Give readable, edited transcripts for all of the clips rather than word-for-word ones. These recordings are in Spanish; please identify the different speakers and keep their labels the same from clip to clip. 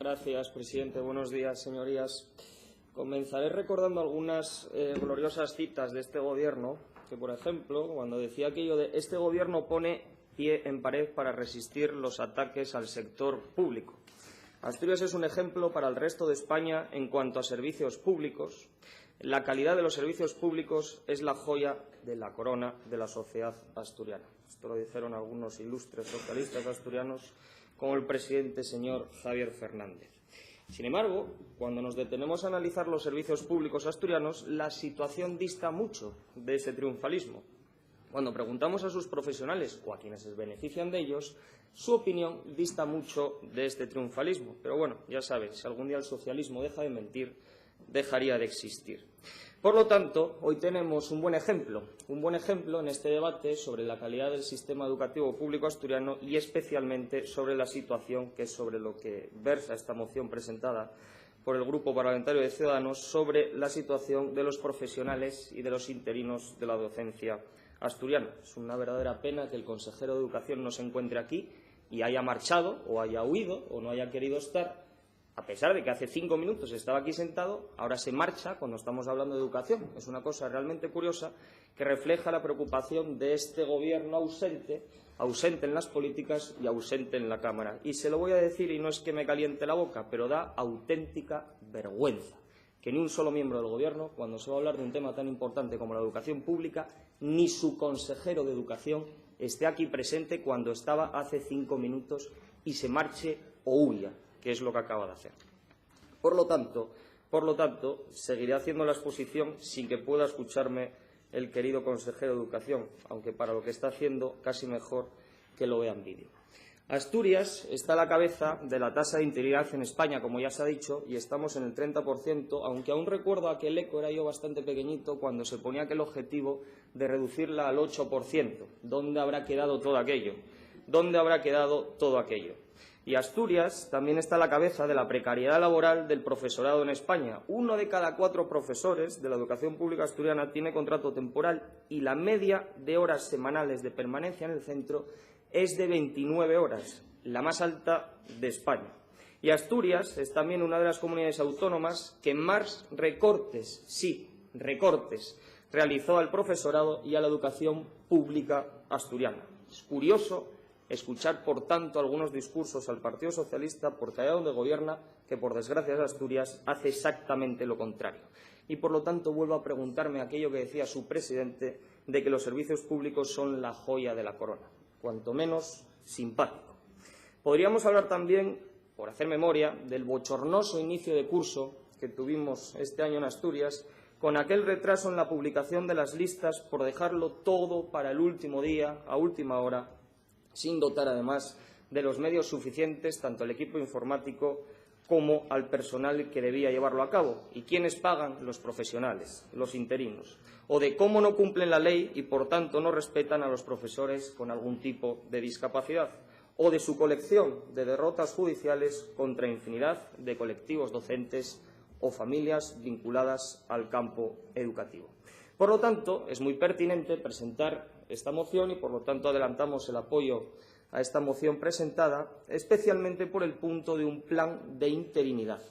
Speaker 1: Gracias, presidente. Buenos días, señorías. Comenzaré recordando algunas gloriosas citas de este Gobierno, que, por ejemplo, cuando decía aquello de este Gobierno pone pie en pared para resistir los ataques al sector público. Asturias es un ejemplo para el resto de España en cuanto a servicios públicos. La calidad de los servicios públicos es la joya de la corona de la sociedad asturiana. Esto lo dijeron algunos ilustres socialistas asturianos, como el presidente señor Javier Fernández. Sin embargo, cuando nos detenemos a analizar los servicios públicos asturianos, la situación dista mucho de ese triunfalismo. Cuando preguntamos a sus profesionales o a quienes se benefician de ellos, su opinión dista mucho de este triunfalismo. Pero bueno, ya saben, si algún día el socialismo deja de mentir, dejaría de existir. Por lo tanto, hoy tenemos un buen ejemplo en este debate sobre la calidad del sistema educativo público asturiano y especialmente sobre la situación que es sobre lo que versa esta moción presentada por el Grupo Parlamentario de Ciudadanos sobre la situación de los profesionales y de los interinos de la docencia asturiana. Es una verdadera pena que el consejero de Educación no se encuentre aquí y haya marchado o haya huido o no haya querido estar, a pesar de que hace 5 minutos estaba aquí sentado, ahora se marcha cuando estamos hablando de educación. Es una cosa realmente curiosa que refleja la preocupación de este Gobierno ausente en las políticas y ausente en la Cámara. Y se lo voy a decir, y no es que me caliente la boca, pero da auténtica vergüenza que ni un solo miembro del Gobierno, cuando se va a hablar de un tema tan importante como la educación pública, ni su consejero de Educación esté aquí presente cuando estaba hace 5 minutos y se marche o huya, que es lo que acaba de hacer. Por lo tanto, seguiré haciendo la exposición sin que pueda escucharme el querido consejero de Educación, aunque para lo que está haciendo casi mejor que lo vea en vídeo. Asturias está a la cabeza de la tasa de interinidad en España, como ya se ha dicho, y estamos en el 30%, aunque aún recuerdo aquel eco, era yo bastante pequeñito, cuando se ponía aquel objetivo de reducirla al 8%. ¿Dónde habrá quedado todo aquello? ¿Dónde habrá quedado todo aquello? Y Asturias también está a la cabeza de la precariedad laboral del profesorado en España. 1 de cada 4 profesores de la educación pública asturiana tiene contrato temporal y la media de horas semanales de permanencia en el centro es de 29 horas, la más alta de España. Y Asturias es también una de las comunidades autónomas que más recortes, sí, recortes, realizó al profesorado y a la educación pública asturiana. Es curioso escuchar, por tanto, algunos discursos al Partido Socialista, porque allá donde gobierna, que por desgracia es Asturias, hace exactamente lo contrario. Y, por lo tanto, vuelvo a preguntarme aquello que decía su presidente, de que los servicios públicos son la joya de la corona, cuanto menos simpático. Podríamos hablar también, por hacer memoria, del bochornoso inicio de curso que tuvimos este año en Asturias, con aquel retraso en la publicación de las listas por dejarlo todo para el último día, a última hora, sin dotar además de los medios suficientes tanto al equipo informático como al personal que debía llevarlo a cabo. ¿Y quiénes pagan? Los profesionales, los interinos. O de cómo no cumplen la ley y, por tanto, no respetan a los profesores con algún tipo de discapacidad. O de su colección de derrotas judiciales contra infinidad de colectivos docentes o familias vinculadas al campo educativo. Por lo tanto, es muy pertinente presentar esta moción y, por lo tanto, adelantamos el apoyo a esta moción presentada, especialmente por el punto de un plan de interinidad.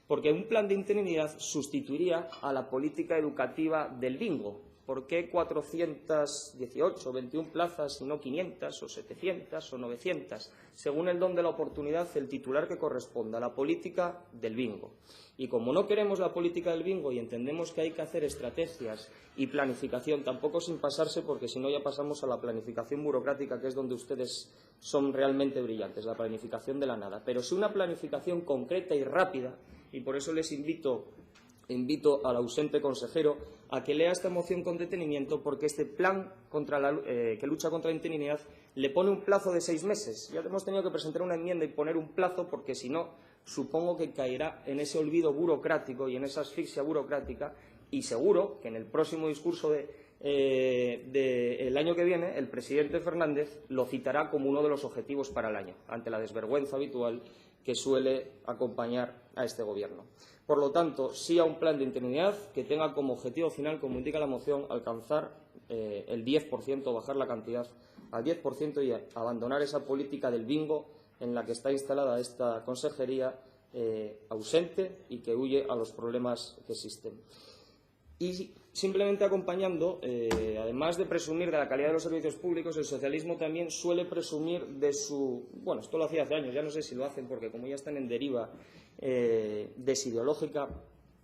Speaker 1: Porque un plan de interinidad sustituiría a la política educativa del bingo. ¿Por qué 418 o 21 plazas y no 500 o 700 o 900? Según el don de la oportunidad, el titular que corresponda a la política del bingo. Y como no queremos la política del bingo y entendemos que hay que hacer estrategias y planificación, tampoco sin pasarse, porque si no ya pasamos a la planificación burocrática, que es donde ustedes son realmente brillantes, la planificación de la nada. Pero sí una planificación concreta y rápida, y por eso les invito al ausente consejero a que lea esta moción con detenimiento, porque este plan que lucha contra la interinidad le pone un plazo de 6 meses. Ya hemos tenido que presentar una enmienda y poner un plazo, porque si no, supongo que caerá en ese olvido burocrático y en esa asfixia burocrática, y seguro que en el próximo discurso del año que viene el presidente Fernández lo citará como uno de los objetivos para el año, ante la desvergüenza habitual que suele acompañar a este Gobierno. Por lo tanto, sí a un plan de interinidad que tenga como objetivo final, como indica la moción, alcanzar el 10%, bajar la cantidad al 10% y abandonar esa política del bingo en la que está instalada esta consejería ausente y que huye a los problemas que existen. Y simplemente acompañando, además de presumir de la calidad de los servicios públicos, el socialismo también suele presumir de su... Bueno, esto lo hacía hace años, ya no sé si lo hacen porque como ya están en deriva desideológica,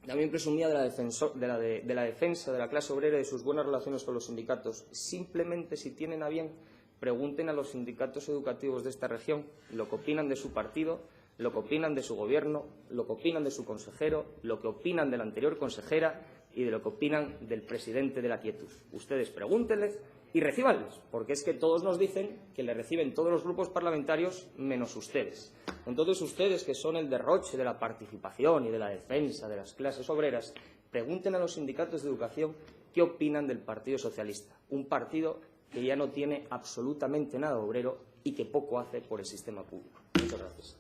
Speaker 1: también presumía de la defensa de la clase obrera y de sus buenas relaciones con los sindicatos. Simplemente, si tienen a bien, pregunten a los sindicatos educativos de esta región lo que opinan de su partido, lo que opinan de su gobierno, lo que opinan de su consejero, lo que opinan de la anterior consejera y de lo que opinan del presidente de la Quietud. Ustedes pregúntenles y recíbanles, porque es que todos nos dicen que le reciben todos los grupos parlamentarios menos ustedes. Entonces, ustedes, que son el derroche de la participación y de la defensa de las clases obreras, pregunten a los sindicatos de educación qué opinan del Partido Socialista, un partido que ya no tiene absolutamente nada obrero y que poco hace por el sistema público. Muchas gracias.